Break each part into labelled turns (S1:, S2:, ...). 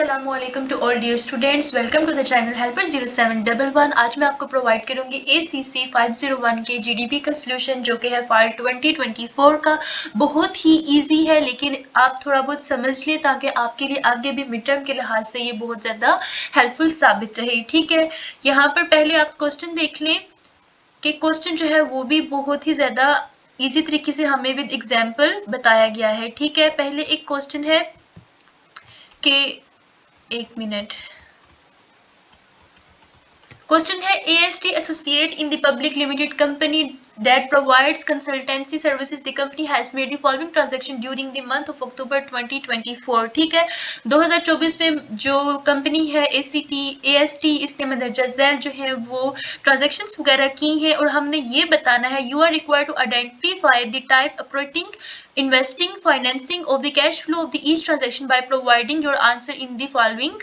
S1: अस्सलामुअलैकुम to all dear students, welcome to the channel helper 0711। आज मैं आपको प्रोवाइड करूंगी ACC 501 के GDP का सोल्यूशन जो कि है फाइल 2024 का। बहुत ही इजी है, लेकिन आप थोड़ा बहुत समझ लें ताकि आपके लिए आगे भी मिड टर्म के लिहाज से ये बहुत ज़्यादा हेल्पफुल साबित रहे। ठीक है, यहाँ पर पहले आप क्वेश्चन देख लें कि क्वेश्चन जो है वो भी बहुत ही ज़्यादा ईजी तरीके से हमें विद एग्जाम्पल बताया गया है। ठीक है, पहले एक क्वेश्चन है कि एक मिनट, क्वेश्चन है AST associate in the public limited company that provides consultancy services the company has made the following transaction during the month of October 2024। ठीक है, 2024 में जो कंपनी है AST इसके मंदरजा झैल जो है वो ट्रांजेक्शन्स वगैरह की हैं और हमने ये बताना है you are required to identify the type operating investing financing of the cash flow of the each transaction by providing your answer in the following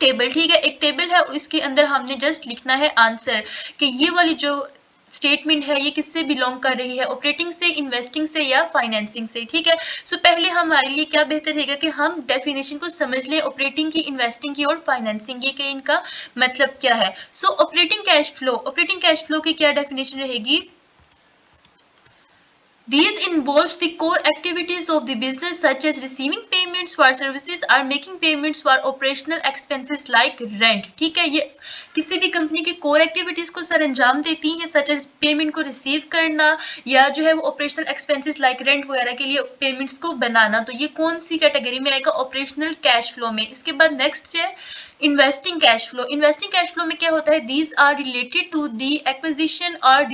S1: table. ठीक है, एक टेबल है और इसके अंदर हमने जस्ट लिखना है आंसर कि ये वाली जो स्टेटमेंट है ये किससे बिलोंग कर रही है, ऑपरेटिंग से, इन्वेस्टिंग से या फाइनेंसिंग से। ठीक है, सो पहले हमारे लिए क्या बेहतर रहेगा कि हम डेफिनेशन को समझ लें ऑपरेटिंग की, इन्वेस्टिंग की और फाइनेंसिंग की, कि इनका मतलब क्या है। सो ऑपरेटिंग कैश फ्लो की क्या डेफिनेशन रहेगी? These involves the core activities of the business such as receiving payments for services or making payments for operational expenses like rent। ठीक है, ये किसी भी कंपनी की कोर एक्टिविटीज को सर अंजाम देती हैं, सच एज पेमेंट को रिसीव करना या जो है वो ऑपरेशनल एक्सपेंसेस लाइक रेंट वगैरह के लिए पेमेंट्स को बनाना। तो ये कौन सी कैटेगरी में आएगा? ऑपरेशनल कैश फ्लो में। इसके बाद नेक्स्ट है investing cash flow. Investing cash flow में क्या होता है? These are related to the acquisition और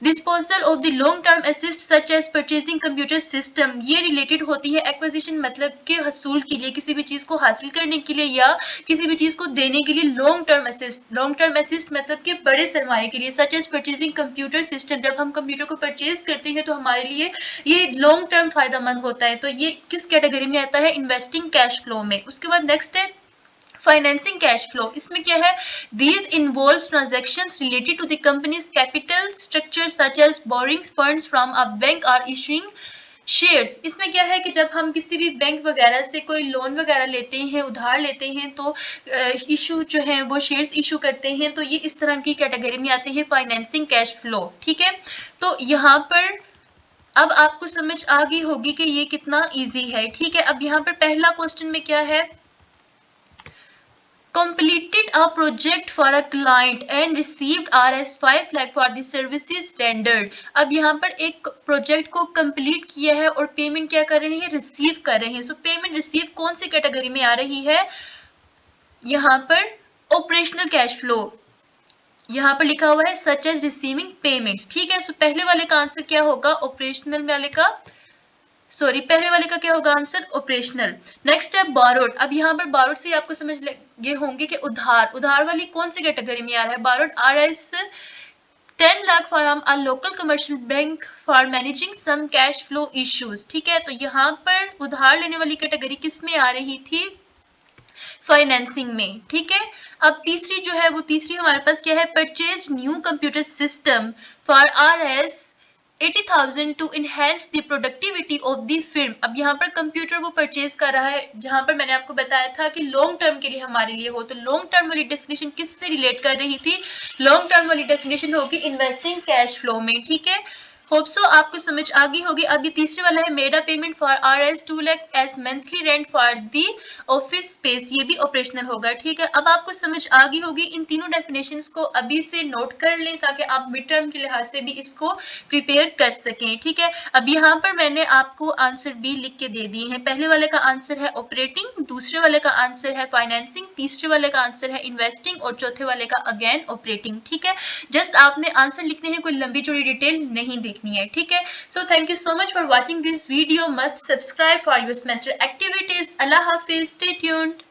S1: disposal of the long term assets such as purchasing computer system. ये रिलेटेड होती है एक्विजिशन मतलब के हसूल के लिए, किसी भी चीज को हासिल करने के लिए या किसी भी चीज को देने के लिए लॉन्ग टर्म असिस्ट मतलब के बड़े सरमाए के लिए, such as purchasing computer system. जब हम कंप्यूटर को परचेज करते हैं तो हमारे लिए ये लॉन्ग टर्म फायदेमंद होता है। तो ये किस कैटेगरी में आता है? इन्वेस्टिंग कैश फ्लो में। उसके बाद नेक्स्ट है फाइनेंसिंग कैश फ्लो। इसमें क्या है? These involves transactions related to the company's capital structure such as borrowing funds from a bank और इशूइंग शेयर्स। इसमें क्या है कि जब हम किसी भी बैंक वगैरह से कोई लोन वगैरह लेते हैं, उधार लेते हैं, तो इशू जो है वो शेयर्स इशू करते हैं, तो ये इस तरह की कैटेगरी में आती है फाइनेंसिंग कैश फ्लो। ठीक है, तो यहाँ पर अब आपको समझ आ गई होगी कि ये कितना इजी है। ठीक है, अब यहाँ पर पहला क्वेश्चन में क्या है? Completed a project for a client and received Rs 5 lakh for the services rendered। अब यहाँ पर एक प्रोजेक्ट को कंप्लीट किया है और पेमेंट क्या कर रहे हैं? रिसीव कर रहे हैं। सो पेमेंट रिसीव कौन सी कैटेगरी में आ रही है? यहाँ पर ऑपरेशनल कैश फ्लो यहाँ पर लिखा हुआ है सच एज रिसीविंग पेमेंट्स। ठीक है, सो पहले वाले का आंसर क्या होगा? ऑपरेशनल वाले का पहले वाले का क्या होगा आंसर? ऑपरेशनल। नेक्स्ट है बोरोड। अब यहाँ पर बोरोड से आपको समझ लगे होंगे कि उधार वाली कौन सी कैटेगरी में आ रहा है? Borrowed Rs 10 lakh from a local commercial bank for managing some cash flow issues. ठीक है, तो यहाँ पर उधार लेने वाली कैटेगरी किस में आ रही थी? फाइनेंसिंग में। ठीक है, अब तीसरी जो है वो तीसरी हमारे पास क्या है? Purchase new computer system for Rs 80,000 to enhance the productivity of the firm. अब यहाँ पर कंप्यूटर वो परचेज कर रहा है, जहाँ पर मैंने आपको बताया था कि लॉन्ग टर्म के लिए हमारे लिए हो, तो लॉन्ग टर्म वाली डेफिनेशन किससे रिलेट कर रही थी? लॉन्ग टर्म वाली डेफिनेशन होगी इन्वेस्टिंग कैश फ्लो में। ठीक है, होप सो आपको समझ आ गई होगी। अब ये तीसरे वाला है made a payment for Rs 2 lakh as monthly rent for the office space, ये भी ऑपरेशनल होगा। ठीक है, अब आपको समझ आ गई होगी। इन तीनों डेफिनेशंस को अभी से नोट कर लें ताकि आप मिड टर्म के लिहाज से भी इसको प्रिपेयर कर सकें। ठीक है, अब यहाँ पर मैंने आपको आंसर भी लिख के दे दिए हैं। पहले वाले का आंसर है ऑपरेटिंग, दूसरे वाले का आंसर है फाइनेंसिंग, तीसरे वाले का आंसर है इन्वेस्टिंग और चौथे वाले का अगेन ऑपरेटिंग। ठीक है, जस्ट आपने आंसर लिखने हैं, कोई लंबी चौड़ी डिटेल नहीं देखनी है। ठीक है, so thank you so much for watching this video. Must subscribe for your semester activities. Allah Hafiz, stay tuned.